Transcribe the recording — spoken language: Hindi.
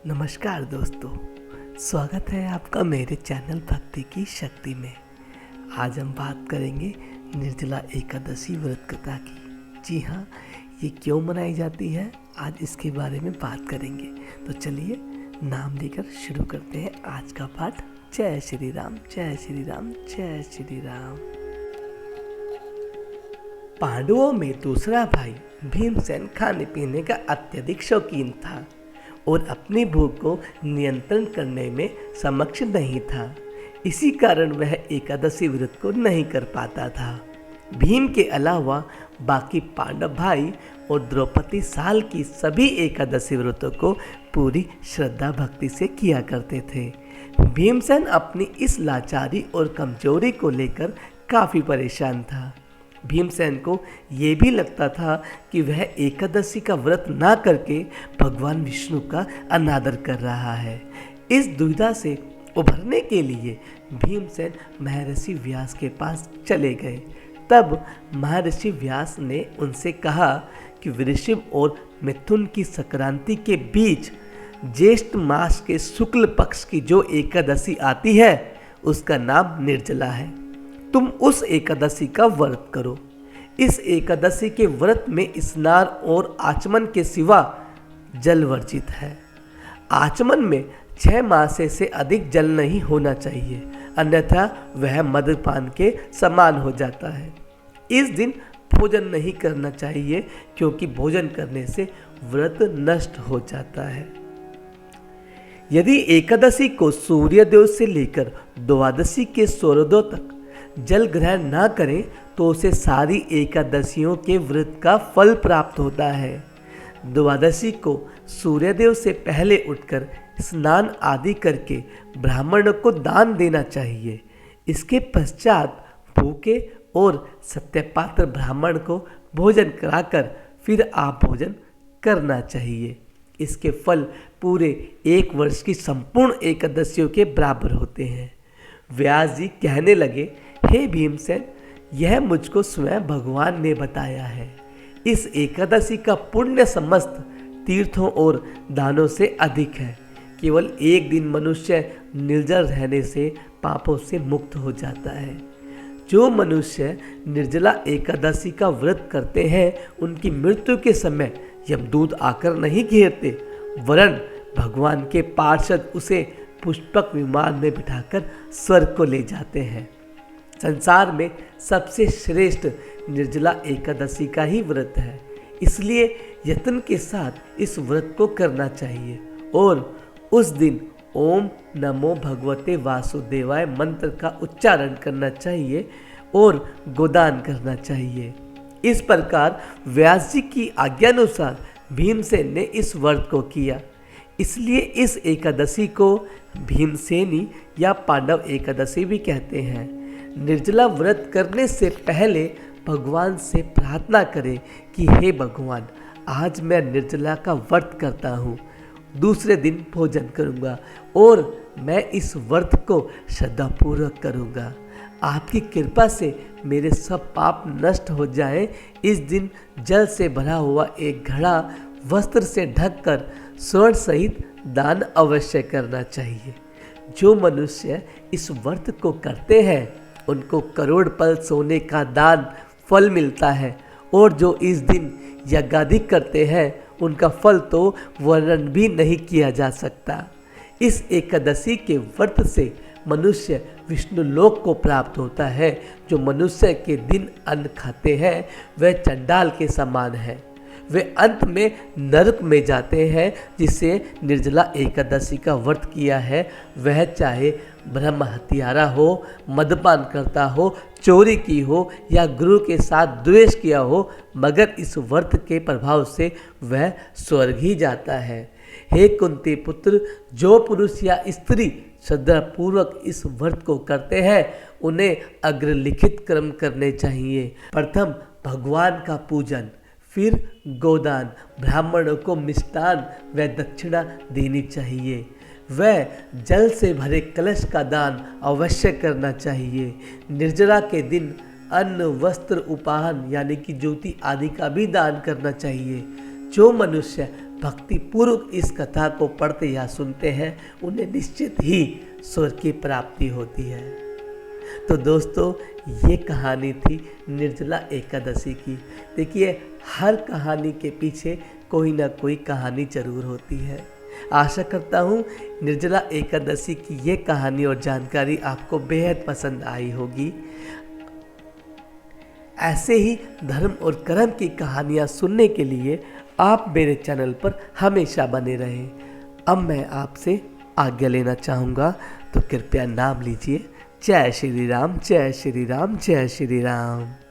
नमस्कार दोस्तों, स्वागत है आपका मेरे चैनल भक्ति की शक्ति में। आज हम बात करेंगे निर्जला एकादशी व्रत कथा की। जी हाँ, ये क्यों मनाई जाती है, आज इसके बारे में बात करेंगे। तो चलिए नाम लेकर शुरू करते हैं आज का पाठ। जय श्री राम, जय श्री राम, जय श्री राम। पांडवों में दूसरा भाई भीमसेन खाने पीने का अत्यधिक शौकीन था और अपनी भूख को नियंत्रण करने में सक्षम नहीं था। इसी कारण वह एकादशी व्रत को नहीं कर पाता था। भीम के अलावा बाकी पांडव भाई और द्रौपदी साल की सभी एकादशी व्रतों को पूरी श्रद्धा भक्ति से किया करते थे। भीमसेन अपनी इस लाचारी और कमजोरी को लेकर काफ़ी परेशान था। भीमसेन को ये भी लगता था कि वह एकादशी का व्रत ना करके भगवान विष्णु का अनादर कर रहा है। इस दुविधा से उभरने के लिए भीमसेन महर्षि व्यास के पास चले गए। तब महर्षि व्यास ने उनसे कहा कि वृषभ और मिथुन की संक्रांति के बीच ज्येष्ठ मास के शुक्ल पक्ष की जो एकादशी आती है उसका नाम निर्जला है। तुम उस एकादशी का व्रत करो। इस एकादशी के व्रत में स्नान और आचमन के सिवा जल वर्जित है। आचमन में 6 मासे से अधिक जल नहीं होना चाहिए, अन्यथा वह मद्यपान के समान हो जाता है। इस दिन भोजन नहीं करना चाहिए क्योंकि भोजन करने से व्रत नष्ट हो जाता है। यदि एकादशी को सूर्योदय से लेकर द्वादशी के सूर्योदय तक जल ग्रहण ना करें तो उसे सारी एकादशियों के व्रत का फल प्राप्त होता है। द्वादशी को सूर्योदय से पहले उठकर स्नान आदि करके ब्राह्मण को दान देना चाहिए। इसके पश्चात भूखे और सत्यपात्र ब्राह्मण को भोजन कराकर फिर आप भोजन करना चाहिए। इसके फल पूरे 1 वर्ष की संपूर्ण एकादशियों के बराबर होते हैं। व्यास जी कहने लगे, हे भीमसेन, यह मुझको स्वयं भगवान ने बताया है। इस एकादशी का पुण्य समस्त तीर्थों और दानों से अधिक है। केवल एक दिन मनुष्य निर्जल रहने से पापों से मुक्त हो जाता है। जो मनुष्य निर्जला एकादशी का व्रत करते हैं उनकी मृत्यु के समय यमदूत आकर नहीं घेरते, वरन भगवान के पार्षद उसे पुष्पक विमान में बिठाकर स्वर्ग को ले जाते हैं। संसार में सबसे श्रेष्ठ निर्जला एकादशी का ही व्रत है, इसलिए यत्न के साथ इस व्रत को करना चाहिए और उस दिन ओम नमो भगवते वासुदेवाय मंत्र का उच्चारण करना चाहिए और गोदान करना चाहिए। इस प्रकार व्यास जी की आज्ञानुसार भीमसेन ने इस व्रत को किया। इसलिए इस एकादशी को भीमसेनी या पांडव एकादशी भी कहते हैं। निर्जला व्रत करने से पहले भगवान से प्रार्थना करें कि हे भगवान, आज मैं निर्जला का व्रत करता हूँ, दूसरे दिन भोजन करूँगा और मैं इस व्रत को श्रद्धापूर्वक करूँगा। आपकी कृपा से मेरे सब पाप नष्ट हो जाएं। इस दिन जल से भरा हुआ एक घड़ा वस्त्र से ढककर स्वर्ण सहित दान अवश्य करना चाहिए। जो मनुष्य इस व्रत को करते हैं उनको करोड़ पल सोने का दान फल मिलता है और जो इस दिन यज्ञादि करते हैं उनका फल तो वर्णन भी नहीं किया जा सकता। इस एकादशी के व्रत से मनुष्य विष्णु लोक को प्राप्त होता है। जो मनुष्य के दिन अन्न खाते हैं वह चंडाल के समान है, वे अंत में नरक में जाते हैं। जिसे निर्जला एकादशी का व्रत किया है वह चाहे ब्रह्म हत्यारा हो, मदपान करता हो, चोरी की हो या गुरु के साथ द्वेष किया हो, मगर इस व्रत के प्रभाव से वह स्वर्ग ही जाता है। हे कुंती पुत्र, जो पुरुष या स्त्री श्रद्धापूर्वक इस व्रत को करते हैं उन्हें अग्रलिखित कर्म करने चाहिए। प्रथम भगवान का पूजन, फिर गोदान, ब्राह्मणों को मिष्टान व दक्षिणा देनी चाहिए। वह जल से भरे कलश का दान अवश्य करना चाहिए। निर्जला के दिन अन्न, वस्त्र, उपाहन यानी कि ज्योति आदि का भी दान करना चाहिए। जो मनुष्य भक्ति पूर्वक इस कथा को पढ़ते या सुनते हैं उन्हें निश्चित ही स्वर्ग की प्राप्ति होती है। तो दोस्तों, ये कहानी थी निर्जला एकादशी की। देखिए, हर कहानी के पीछे कोई ना कोई कहानी जरूर होती है। आशा करता हूँ निर्जला एकादशी की ये कहानी और जानकारी आपको बेहद पसंद आई होगी। ऐसे ही धर्म और कर्म की कहानियाँ सुनने के लिए आप मेरे चैनल पर हमेशा बने रहें। अब मैं आपसे आज्ञा लेना चाहूँगा, तो कृपया नाम लीजिए। जय श्री राम, जय श्री राम, जय श्री राम।